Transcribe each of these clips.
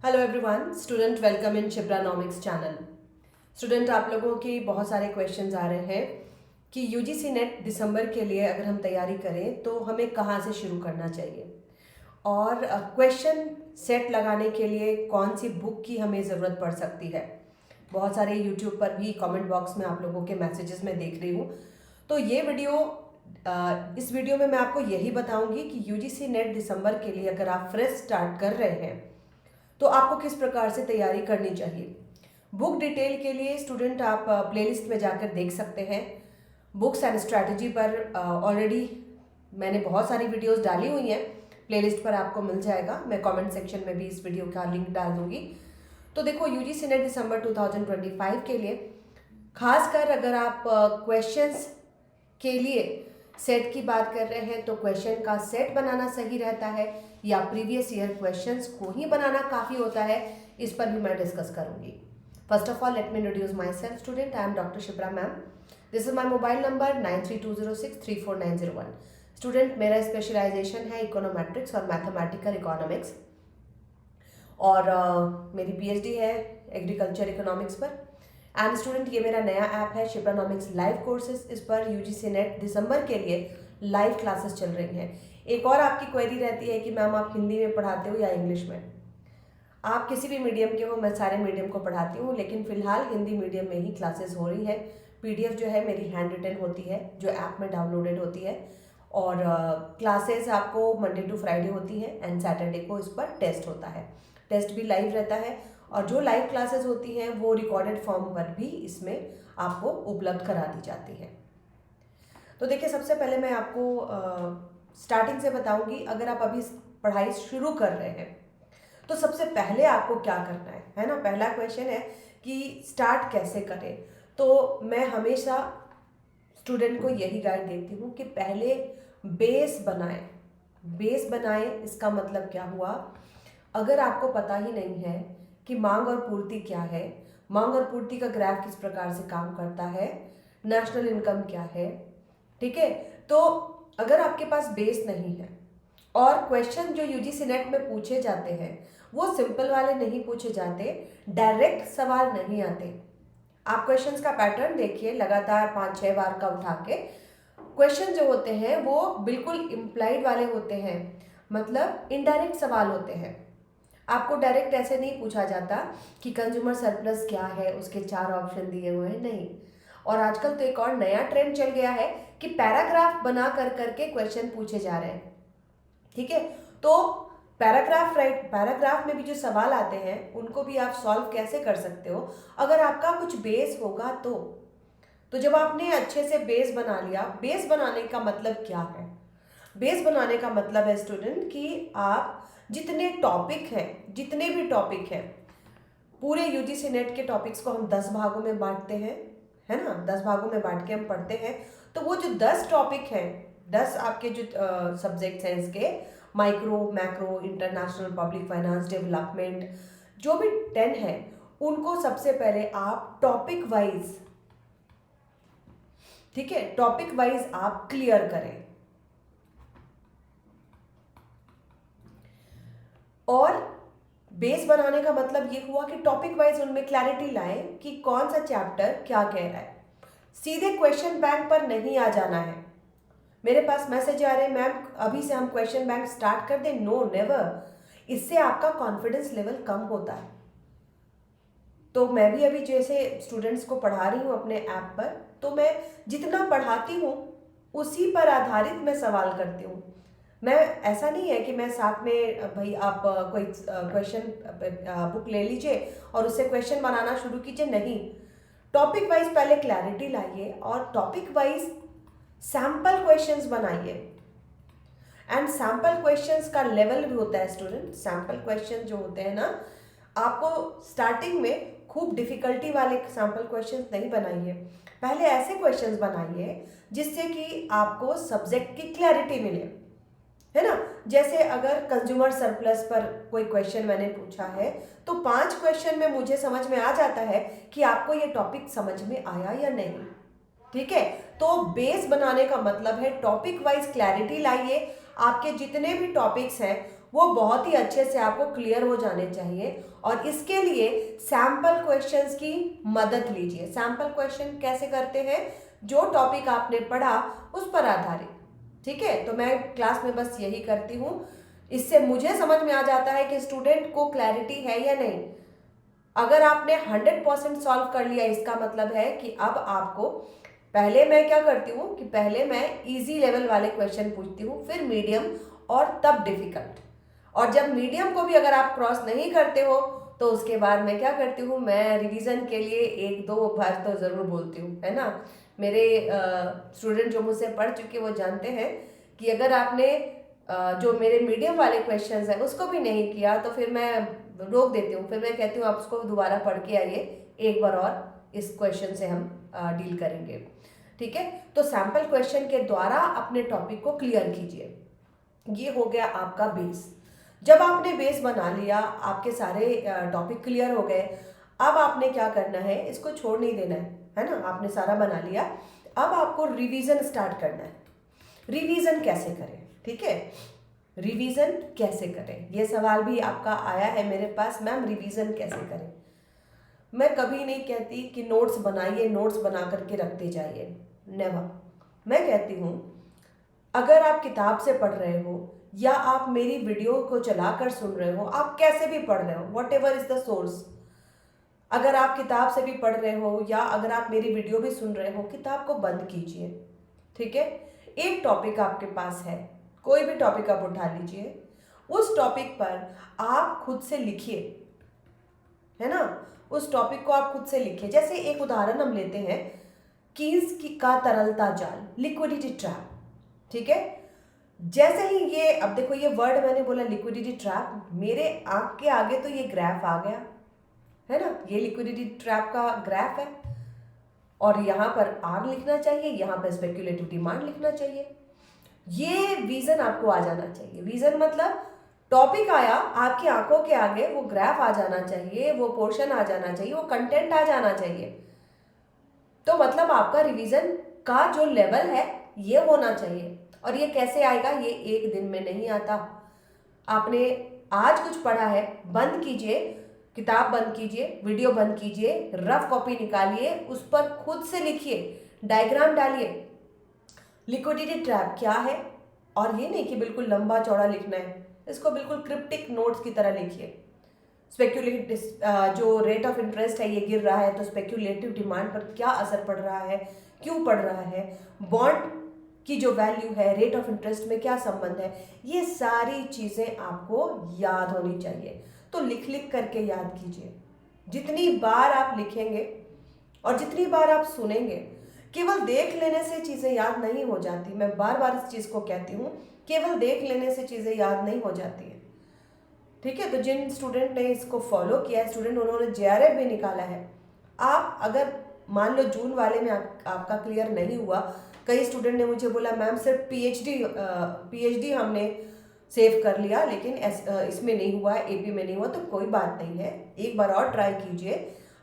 Hello everyone, student welcome in Shipranomics channel. Student, आप लोगों के बहुत सारे क्वेश्चंस आ रहे हैं कि यूजीसी नेट दिसंबर के लिए अगर हम तैयारी करें तो हमें कहाँ से शुरू करना चाहिए और क्वेश्चन सेट लगाने के लिए कौन सी बुक की हमें ज़रूरत पड़ सकती है। बहुत सारे यूट्यूब पर भी कमेंट बॉक्स में आप लोगों के मैसेजेस में देख रही हूँ। तो ये वीडियो इस वीडियो में मैं आपको यही बताऊंगी कि यूजीसी नेट दिसंबर के लिए अगर आप फ्रेश स्टार्ट कर रहे हैं तो आपको किस प्रकार से तैयारी करनी चाहिए। बुक डिटेल के लिए स्टूडेंट आप प्लेलिस्ट में जाकर देख सकते हैं। बुक्स एंड स्ट्रैटेजी पर ऑलरेडी मैंने बहुत सारी वीडियोस डाली हुई हैं, प्लेलिस्ट पर आपको मिल जाएगा। मैं कमेंट सेक्शन में भी इस वीडियो का लिंक डाल दूंगी। तो देखो, यूजीसी नेट दिसंबर 2025 के लिए खासकर अगर आप क्वेश्चंस के लिए सेट की बात कर रहे हैं तो क्वेश्चन का सेट बनाना सही रहता है या प्रीवियस ईयर क्वेश्चंस को ही बनाना काफ़ी होता है, इस पर भी मैं डिस्कस करूंगी। First of all, let me introduce my self student. I am doctor Shipra ma'am. This is my mobile number 9320634901। Student, मेरा स्पेशलाइजेशन है इकोनोमेट्रिक्स और मैथमेटिकल इकोनॉमिक्स और मेरी पीएचडी है एग्रीकल्चर इकोनॉमिक्स पर। एंड स्टूडेंट, ये मेरा नया ऐप है शिप्रानॉमिक्स लाइव कोर्सेज। इस पर यूजीसी नेट दिसंबर के लिए लाइव क्लासेस चल रही हैं। एक और आपकी क्वेरी रहती है कि मैम आप हिंदी में पढ़ाते हो या इंग्लिश में। आप किसी भी मीडियम के हो, मैं सारे मीडियम को पढ़ाती हूँ, लेकिन फिलहाल हिंदी मीडियम में ही क्लासेस हो रही है। पीडीएफ जो है मेरी हैंड रिटन होती है, जो ऐप में डाउनलोडेड होती है, और क्लासेस आपको मंडे टू फ्राइडे होती है एंड सैटरडे को इस पर टेस्ट होता है। टेस्ट भी लाइव रहता है और जो लाइव क्लासेस होती हैं वो रिकॉर्डेड फॉर्म पर भी इसमें आपको उपलब्ध करा दी जाती है। तो देखिए, सबसे पहले मैं आपको स्टार्टिंग से बताऊंगी। अगर आप अभी पढ़ाई शुरू कर रहे हैं तो सबसे पहले आपको क्या करना है ना। पहला क्वेश्चन है कि स्टार्ट कैसे करें। तो मैं हमेशा स्टूडेंट को यही गाइड देती हूँ कि पहले बेस बनाएं। बेस बनाएं, इसका मतलब क्या हुआ, अगर आपको पता ही नहीं है कि मांग और पूर्ति क्या है, मांग और पूर्ति का ग्राफ किस प्रकार से काम करता है, नेशनल इनकम क्या है, ठीक है, तो अगर आपके पास बेस नहीं है और क्वेश्चन जो यूजीसी नेट में पूछे जाते हैं वो सिंपल वाले नहीं पूछे जाते, डायरेक्ट सवाल नहीं आते। आप क्वेश्चंस का पैटर्न देखिए, लगातार 5-6 बार का उठा के क्वेश्चन जो होते हैं वो बिल्कुल इम्प्लाइड वाले होते हैं, मतलब इनडायरेक्ट सवाल होते हैं। आपको डायरेक्ट ऐसे नहीं पूछा जाता कि कंज्यूमर सरप्लस क्या है, उसके 4 ऑप्शन दिए हुए हैं, नहीं। और आजकल तो एक और नया ट्रेंड चल गया है कि पैराग्राफ बना कर करके क्वेश्चन पूछे जा रहे हैं, ठीक है। तो पैराग्राफ में भी जो सवाल आते हैं उनको भी आप सॉल्व कैसे कर सकते हो, अगर आपका कुछ बेस होगा तो जब आपने अच्छे से बेस बना लिया। बेस बनाने का मतलब क्या है? बेस बनाने का मतलब है स्टूडेंट कि आप जितने भी टॉपिक हैं, पूरे यूजीसी नेट के टॉपिक्स को हम 10 भागों में बांटते हैं, है ना। 10 भागों में बांट के हम पढ़ते हैं। तो वो जो 10 टॉपिक हैं, 10 आपके जो सब्जेक्ट्स हैं इसके, micro, macro, international, public finance, development, जो भी 10 है, उनको सबसे पहले आप टॉपिक वाइज, ठीक है, टॉपिक वाइज आप क्लियर करें। और बेस बनाने का मतलब ये हुआ कि टॉपिक वाइज उनमें क्लैरिटी लाएं कि कौन सा चैप्टर क्या कह रहा है। सीधे क्वेश्चन बैंक पर नहीं आ जाना है। मेरे पास मैसेज आ रहे हैं, मैम अभी से हम क्वेश्चन बैंक स्टार्ट कर दें। No, never. इससे आपका कॉन्फिडेंस लेवल कम होता है। तो मैं भी अभी जैसे स्टूडेंट्स को पढ़ा रही हूँ अपने ऐप पर, तो मैं जितना पढ़ाती हूँ उसी पर आधारित मैं सवाल करती हूँ। मैं, ऐसा नहीं है कि मैं साथ में भाई आप कोई क्वेश्चन बुक ले लीजिए और उससे क्वेश्चन बनाना शुरू कीजिए, नहीं। टॉपिक वाइज पहले क्लैरिटी लाइए और टॉपिक वाइज सैम्पल क्वेश्चंस बनाइए। एंड सैम्पल क्वेश्चंस का लेवल भी होता है स्टूडेंट। सैम्पल क्वेश्चन जो होते हैं ना, आपको स्टार्टिंग में खूब डिफिकल्टी वाले सैम्पल क्वेश्चंस नहीं बनाइए। पहले ऐसे क्वेश्चंस बनाइए जिससे कि आपको सब्जेक्ट की क्लैरिटी मिले, है ना। जैसे अगर कंज्यूमर सरप्लस पर कोई क्वेश्चन मैंने पूछा है तो 5 क्वेश्चन में मुझे समझ में आ जाता है कि आपको ये टॉपिक समझ में आया या नहीं, ठीक है। तो बेस बनाने का मतलब है टॉपिक वाइज क्लैरिटी लाइए। आपके जितने भी टॉपिक्स हैं वो बहुत ही अच्छे से आपको क्लियर हो जाने चाहिए। और इसके लिए सैम्पल क्वेश्चंस की मदद लीजिए। सैम्पल क्वेश्चन कैसे करते हैं? जो टॉपिक आपने पढ़ा उस पर आधारित, ठीक है। तो मैं क्लास में बस यही करती हूँ। इससे मुझे समझ में आ जाता है कि स्टूडेंट को क्लैरिटी है या नहीं। अगर आपने 100% सॉल्व कर लिया, इसका मतलब है कि अब आपको, पहले मैं क्या करती हूँ कि पहले मैं इजी लेवल वाले क्वेश्चन पूछती हूँ, फिर मीडियम और तब डिफिकल्ट। और जब मीडियम को भी अगर आप क्रॉस नहीं करते हो तो उसके बाद मैं क्या करती हूँ, मैं रिवीजन के लिए 1-2 बार तो ज़रूर बोलती हूँ, है ना। मेरे स्टूडेंट जो मुझसे पढ़ चुके वो जानते हैं कि अगर आपने जो मेरे मीडियम वाले क्वेश्चंस हैं उसको भी नहीं किया तो फिर मैं रोक देती हूँ। फिर मैं कहती हूँ आप उसको दोबारा पढ़ के आइए, एक बार और इस क्वेश्चन से हम डील करेंगे, ठीक है। तो सैम्पल क्वेश्चन के द्वारा अपने टॉपिक को क्लियर कीजिए। ये हो गया आपका बेस। जब आपने बेस बना लिया, आपके सारे टॉपिक क्लियर हो गए, अब आपने क्या करना है, इसको छोड़ नहीं देना है ना। आपने सारा बना लिया, अब आपको रिवीजन स्टार्ट करना है। रिवीजन कैसे करें, ठीक है। रिवीजन कैसे करें, ये सवाल भी आपका आया है मेरे पास, मैम रिवीजन कैसे करें। मैं कभी नहीं कहती कि नोट्स बनाइए, नोट्स बना करके रखते जाइए, नेवर। मैं कहती हूँ अगर आप किताब से पढ़ रहे हो या आप मेरी वीडियो को चलाकर सुन रहे हो, आप कैसे भी पढ़ रहे हो, what ever is the source, अगर आप किताब से भी पढ़ रहे हो या अगर आप मेरी वीडियो भी सुन रहे हो, किताब को बंद कीजिए, ठीक है। एक टॉपिक आपके पास है, कोई भी टॉपिक आप उठा लीजिए, उस टॉपिक पर आप खुद से लिखिए, है ना। उस टॉपिक को आप खुद से लिखिए। जैसे एक उदाहरण हम लेते हैं, कीन्स का तरलता जाल, लिक्विडिटी ट्रैप, ठीक है। जैसे ही ये, अब देखो ये वर्ड मैंने बोला लिक्विडिटी ट्रैप, मेरे आंख के आगे तो ये ग्राफ आ गया, है ना। ये लिक्विडिटी ट्रैप का ग्राफ है और यहाँ पर आर लिखना चाहिए, यहाँ पर स्पेक्युलेटिव डिमांड लिखना चाहिए। ये विजन आपको आ जाना चाहिए। विजन मतलब टॉपिक आया आपकी आंखों के आगे, वो ग्राफ आ जाना चाहिए, वो पोर्शन आ जाना चाहिए, वो कंटेंट आ जाना चाहिए। तो मतलब आपका रिवीजन का जो लेवल है ये होना चाहिए। और ये कैसे आएगा, ये एक दिन में नहीं आता। आपने आज कुछ पढ़ा है, बंद कीजिए, किताब बंद कीजिए, वीडियो बंद कीजिए, रफ कॉपी निकालिए, उस पर खुद से लिखिए, डायग्राम डालिए, लिक्विडिटी ट्रैप क्या है। और ये नहीं कि बिल्कुल लंबा चौड़ा लिखना है, इसको बिल्कुल क्रिप्टिक नोट्स की तरह लिखिए। स्पेक्यूलेटिव जो रेट ऑफ इंटरेस्ट है ये गिर रहा है, तो स्पेक्यूलेटिव डिमांड पर क्या असर पड़ रहा है, क्यों पड़ रहा है, बॉन्ड की जो वैल्यू है रेट ऑफ इंटरेस्ट में क्या संबंध है, ये सारी चीज़ें आपको याद होनी चाहिए। तो लिख लिख करके याद कीजिए। जितनी बार आप लिखेंगे और जितनी बार आप सुनेंगे, केवल देख लेने से चीज़ें याद नहीं हो जाती। मैं बार बार इस चीज़ को कहती हूँ, केवल देख लेने से चीज़ें याद नहीं हो जाती है, ठीक है। तो जिन स्टूडेंट ने इसको फॉलो किया है, स्टूडेंट उन्होंने जेआरएफ भी निकाला है। आप अगर मान लो जून वाले में आपका क्लियर नहीं हुआ, कई स्टूडेंट ने मुझे बोला मैम सिर्फ पीएचडी हमने सेव कर लिया लेकिन इसमें नहीं हुआ, एपी में नहीं हुआ, तो कोई बात नहीं है, एक बार और ट्राई कीजिए।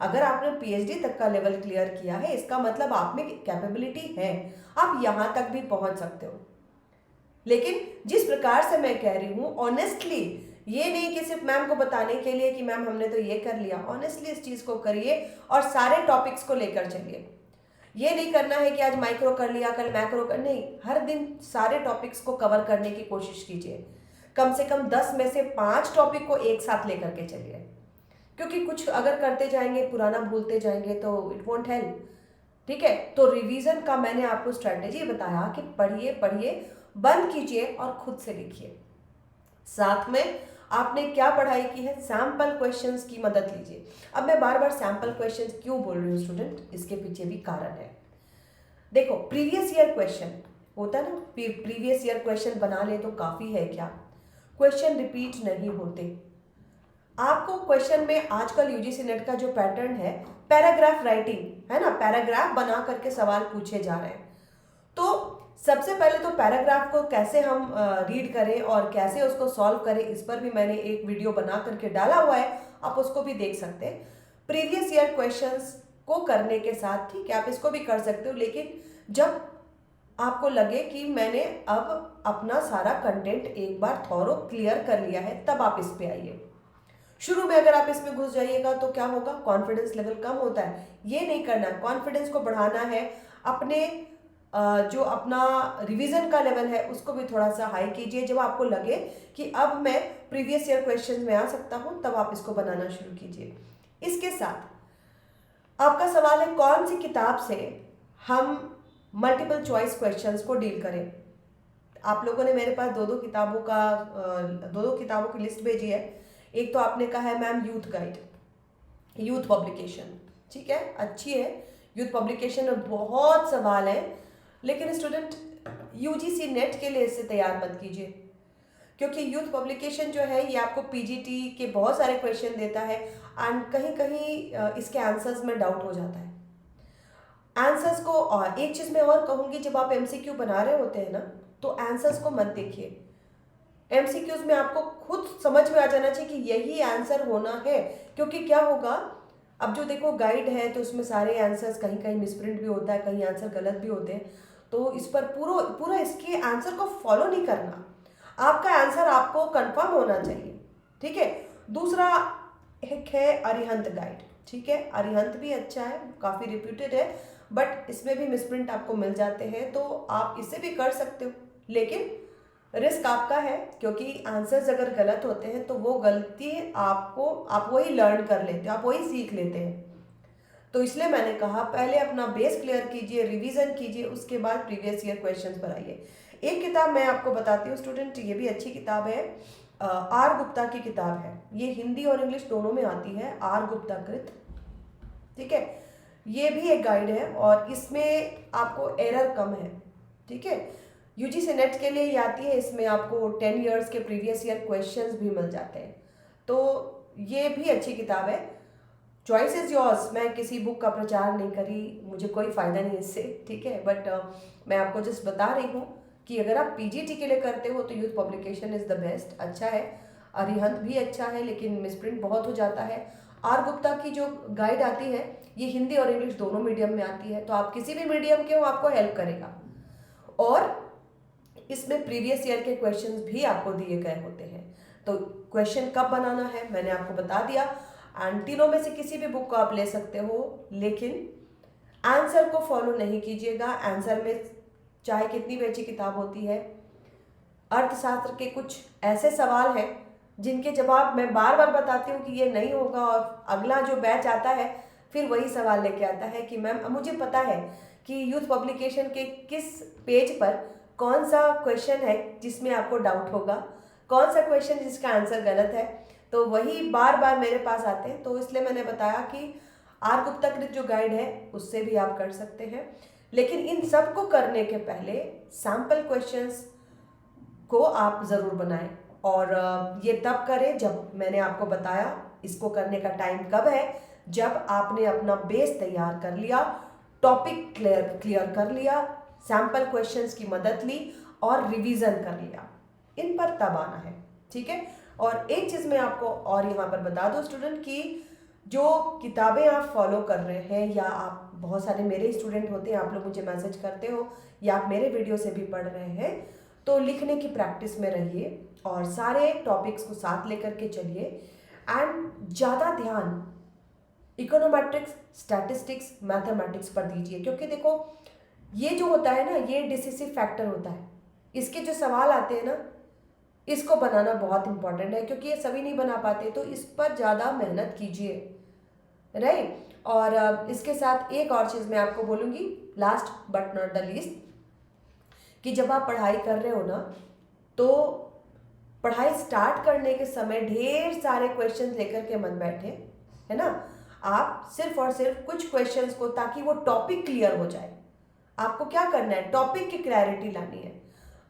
अगर आपने पीएचडी तक का लेवल क्लियर किया है, इसका मतलब आप में कैपेबिलिटी है, आप यहाँ तक भी पहुँच सकते हो। लेकिन जिस प्रकार से मैं कह रही हूँ ऑनेस्टली, ये नहीं कि सिर्फ मैम को बताने के लिए कि मैम हमने तो ये कर लिया, ऑनेस्टली इस चीज़ को करिए और सारे टॉपिक्स को लेकर चलिए। ये नहीं करना है कि आज माइक्रो कर लिया कल मैक्रो कर, नहीं, हर दिन सारे टॉपिक्स को कवर करने की कोशिश कीजिए। कम से कम 10 में से 5 टॉपिक को एक साथ लेकर के चलिए, क्योंकि कुछ अगर करते जाएंगे पुराना भूलते जाएंगे तो इट वॉन्ट हेल्प, ठीक है। तो रिवीजन का मैंने आपको स्ट्रैटेजी बताया कि पढ़िए पढ़िए, बंद कीजिए और खुद से लिखिए। साथ में आपने क्या पढ़ाई की है, सैम्पल क्वेश्चंस की मदद लीजिए। अब मैं बार बार सैम्पल क्वेश्चंस क्यों बोल रही हूँ स्टूडेंट, इसके पीछे भी कारण है। देखो प्रीवियस ईयर क्वेश्चन होता है ना, प्रीवियस ईयर क्वेश्चन बना ले तो काफ़ी है क्या, क्वेश्चन रिपीट नहीं होते। आपको क्वेश्चन में आजकल यूजीसी नेट का जो पैटर्न है, पैराग्राफ राइटिंग है ना, पैराग्राफ बना करके सवाल पूछे जा रहे हैं। तो सबसे पहले तो पैराग्राफ को कैसे हम रीड करें और कैसे उसको सॉल्व करें, इस पर भी मैंने एक वीडियो बना करके डाला हुआ है, आप उसको भी देख सकते हैं। प्रीवियस ईयर क्वेश्चंस को करने के साथ ठीक है आप इसको भी कर सकते हो, लेकिन जब आपको लगे कि मैंने अब अपना सारा कंटेंट एक बार थॉरो क्लियर कर लिया है, तब आप इस पे आइए। शुरू में अगर आप इसमें घुस जाइएगा तो क्या होगा, कॉन्फिडेंस लेवल कम होता है। ये नहीं करना, कॉन्फिडेंस को बढ़ाना है। अपने जो अपना रिवीजन का लेवल है उसको भी थोड़ा सा हाई कीजिए। जब आपको लगे कि अब मैं प्रीवियस ईयर क्वेश्चन में आ सकता हूँ, तब आप इसको बनाना शुरू कीजिए। इसके साथ आपका सवाल है कौन सी किताब से हम मल्टीपल चॉइस क्वेश्चंस को डील करें। आप लोगों ने मेरे पास दो दो किताबों की लिस्ट भेजी है। एक तो आपने कहा है ma'am youth guide, youth publication, ठीक है, अच्छी है। यूथ पब्लिकेशन में बहुत सवाल हैं, लेकिन स्टूडेंट यूजीसी नेट के लिए इससे तैयार मत कीजिए, क्योंकि यूथ पब्लिकेशन जो है ये आपको पीजीटी के बहुत सारे क्वेश्चन देता है एंड कहीं कहीं इसके आंसर्स में डाउट हो जाता है आंसर्स को। और एक चीज़ मैं और कहूँगी, जब आप एमसीक्यू बना रहे होते हैं ना, तो आंसर्स को मत देखिए। एमसीक्यूज में आपको खुद समझ में आ जाना चाहिए कि यही आंसर होना है, क्योंकि क्या होगा, अब जो देखो गाइड है तो उसमें सारे आंसर्स कहीं कहीं मिसप्रिंट भी होता है, कहीं आंसर गलत भी होते हैं। तो इस पर पूरा इसके आंसर को फॉलो नहीं करना, आपका आंसर आपको कंफर्म होना चाहिए, ठीक है। दूसरा एक है अरिहंत गाइड, ठीक है, अरिहंत भी अच्छा है, काफ़ी रिप्यूटेड है, बट इसमें भी मिसप्रिंट आपको मिल जाते हैं, तो आप इसे भी कर सकते हो, लेकिन रिस्क आपका है, क्योंकि आंसर्स अगर गलत होते हैं तो वो गलती आप वही लर्न कर लेते हो, आप वही सीख लेते हैं। तो इसलिए मैंने कहा पहले अपना बेस क्लियर कीजिए, रिवीजन कीजिए, उसके बाद प्रीवियस ईयर क्वेश्चंस पर आइए। एक किताब मैं आपको बताती हूँ स्टूडेंट, ये भी अच्छी किताब है, आर गुप्ता की किताब है, ये हिंदी और इंग्लिश दोनों में आती है, आर गुप्ता कृत, ठीक है। ये भी एक गाइड है और इसमें आपको एरर कम है, ठीक है। यूजीसी नेट के लिए ये आती है, इसमें आपको 10 इयर्स के प्रीवियस ईयर क्वेश्चंस भी मिल जाते हैं, तो ये भी अच्छी किताब है। चॉइस इज योर्स, मैं किसी बुक का प्रचार नहीं करी, मुझे कोई फ़ायदा नहीं इससे, ठीक है, बट मैं आपको जस्ट बता रही हूँ कि अगर आप पीजीटी के लिए करते हो तो youth publication is the best, अच्छा है। अरिहंत भी अच्छा है, लेकिन मिसप्रिंट बहुत हो जाता है। आर गुप्ता की जो गाइड आती है ये हिंदी और इंग्लिश दोनों मीडियम में आती है, तो आप किसी भी मीडियम के हो आपको हेल्प करेगा। और इसमें प्रीवियस ईयर के क्वेश्चंस भी आपको दिए गए होते हैं, तो क्वेश्चन कब बनाना है मैंने आपको बता दिया। एंड तीनों में से किसी भी बुक को आप ले सकते हो, लेकिन आंसर को फॉलो नहीं कीजिएगा। आंसर में चाहे कितनी भी अच्छी किताब होती है, अर्थशास्त्र के कुछ ऐसे सवाल हैं जिनके जवाब मैं बार बार बताती हूँ कि ये नहीं होगा, और अगला जो बैच आता है फिर वही सवाल लेके आता है कि मैम मुझे पता है कि यूथ पब्लिकेशन के किस पेज पर कौन सा क्वेश्चन है जिसमें आपको डाउट होगा, कौन सा क्वेश्चन जिसका आंसर गलत है, तो वही बार बार मेरे पास आते हैं। तो इसलिए मैंने बताया कि आर गुप्ता कृत जो गाइड है उससे भी आप कर सकते हैं, लेकिन इन सब को करने के पहले सैम्पल क्वेश्चंस को आप ज़रूर बनाएं, और ये तब करें जब मैंने आपको बताया। इसको करने का टाइम कब है, जब आपने अपना बेस तैयार कर लिया, टॉपिक क्लियर कर लिया, सैम्पल क्वेश्चंस की मदद ली और रिवीजन कर लिया, इन पर तब आना है, ठीक है। और एक चीज़ मैं आपको और यहाँ पर बता दूँ स्टूडेंट की जो किताबें आप फॉलो कर रहे हैं, या आप बहुत सारे मेरे स्टूडेंट होते हैं, आप लोग मुझे मैसेज करते हो या आप मेरे वीडियो से भी पढ़ रहे हैं, तो लिखने की प्रैक्टिस में रहिए और सारे टॉपिक्स को साथ लेकर के चलिए। एंड ज़्यादा ध्यान इकोनोमेट्रिक्स, स्टैटिस्टिक्स, मैथमेटिक्स पर दीजिए, क्योंकि देखो ये जो होता है ना, ये डिसिसिव फैक्टर होता है। इसके जो सवाल आते हैं ना, इसको बनाना बहुत इंपॉर्टेंट है, क्योंकि ये सभी नहीं बना पाते, तो इस पर ज़्यादा मेहनत कीजिए, राइट। और इसके साथ एक और चीज़ मैं आपको बोलूँगी, last but not the least, कि जब आप पढ़ाई कर रहे हो ना, तो पढ़ाई स्टार्ट करने के समय ढेर सारे क्वेश्चंस लेकर के मत बैठे, है ना। आप सिर्फ और सिर्फ कुछ क्वेश्चंस को, ताकि वो टॉपिक क्लियर हो जाए, आपको क्या करना है, टॉपिक की क्लैरिटी लानी है।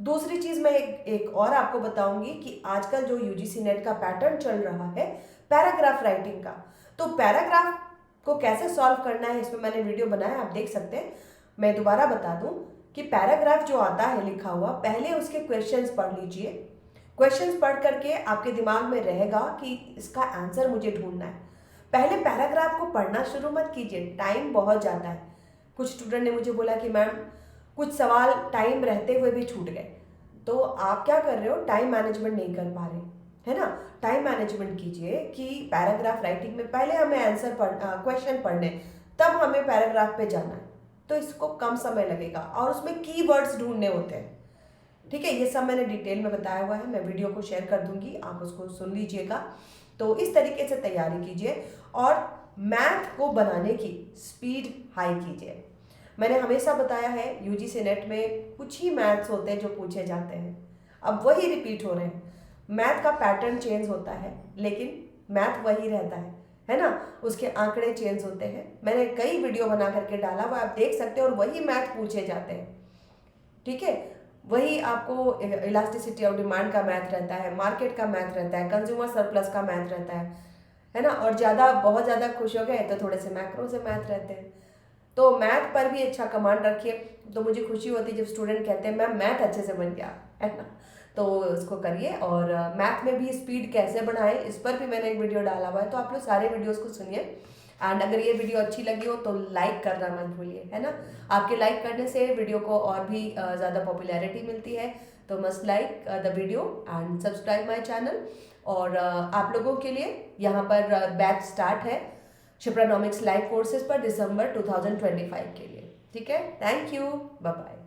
दूसरी चीज़ मैं एक और आपको बताऊंगी कि आजकल जो यूजीसी नेट का पैटर्न चल रहा है पैराग्राफ राइटिंग का, तो पैराग्राफ को कैसे सॉल्व करना है, इसमें मैंने वीडियो बनाया, आप देख सकते हैं। मैं दोबारा बता दूं कि पैराग्राफ जो आता है लिखा हुआ, पहले उसके क्वेश्चंस पढ़ लीजिए। क्वेश्चंस पढ़ करके आपके दिमाग में रहेगा कि इसका आंसर मुझे ढूंढना है। पहले पैराग्राफ को पढ़ना शुरू मत कीजिए, टाइम बहुत जाता है। कुछ स्टूडेंट ने मुझे बोला कि मैम कुछ सवाल टाइम रहते हुए भी छूट गए। तो आप क्या कर रहे हो, टाइम मैनेजमेंट नहीं कर पा रहे, है ना। टाइम मैनेजमेंट कीजिए कि पैराग्राफ राइटिंग में पहले हमें क्वेश्चन पढ़ने, तब हमें पैराग्राफ पे जाना है, तो इसको कम समय लगेगा और उसमें कीवर्ड्स ढूंढने होते हैं। ठीक है, ये सब मैंने डिटेल में बताया हुआ है, मैं वीडियो को शेयर कर दूंगी, आप उसको सुन लीजिएगा। तो इस तरीके से तैयारी कीजिए और मैथ को बनाने की स्पीड हाई कीजिए। मैंने हमेशा बताया है यूजीसी नेट में कुछ ही मैथ्स होते हैं जो पूछे जाते हैं, अब वही रिपीट हो रहे हैं। मैथ का पैटर्न चेंज होता है लेकिन मैथ वही रहता है ना। उसके आंकड़े चेंज होते हैं, मैंने कई वीडियो बना करके डाला हुआ, आप देख सकते हैं, और वही मैथ पूछे जाते हैं। ठीक है, वही आपको इलास्टिसिटी ऑफ डिमांड का मैथ रहता है, मार्केट का मैथ रहता है, कंज्यूमर सरप्लस का मैथ रहता है ना। और बहुत ज़्यादा खुश हो गए तो थोड़े से मैक्रो से मैथ रहते हैं। तो मैथ पर भी अच्छा कमांड रखिए, तो मुझे खुशी होती है जब स्टूडेंट कहते हैं मैम मैथ अच्छे से बन गया, है ना। तो उसको करिए, और मैथ में भी स्पीड कैसे बढ़ाएं इस पर भी मैंने एक वीडियो डाला हुआ है, तो आप लोग सारे वीडियोस को सुनिए। एंड अगर ये वीडियो अच्छी लगी हो तो लाइक करना मत भूलिए, है ना। आपके लाइक करने से वीडियो को और भी ज़्यादा पॉपुलैरिटी मिलती है। तो must like the video and subscribe my channel. और आप लोगों के लिए यहाँ पर बैच स्टार्ट है शिप्रानॉमिक्स लाइव कोर्सेज पर दिसंबर 2025 के लिए। ठीक है, थैंक यू, बाय बाय।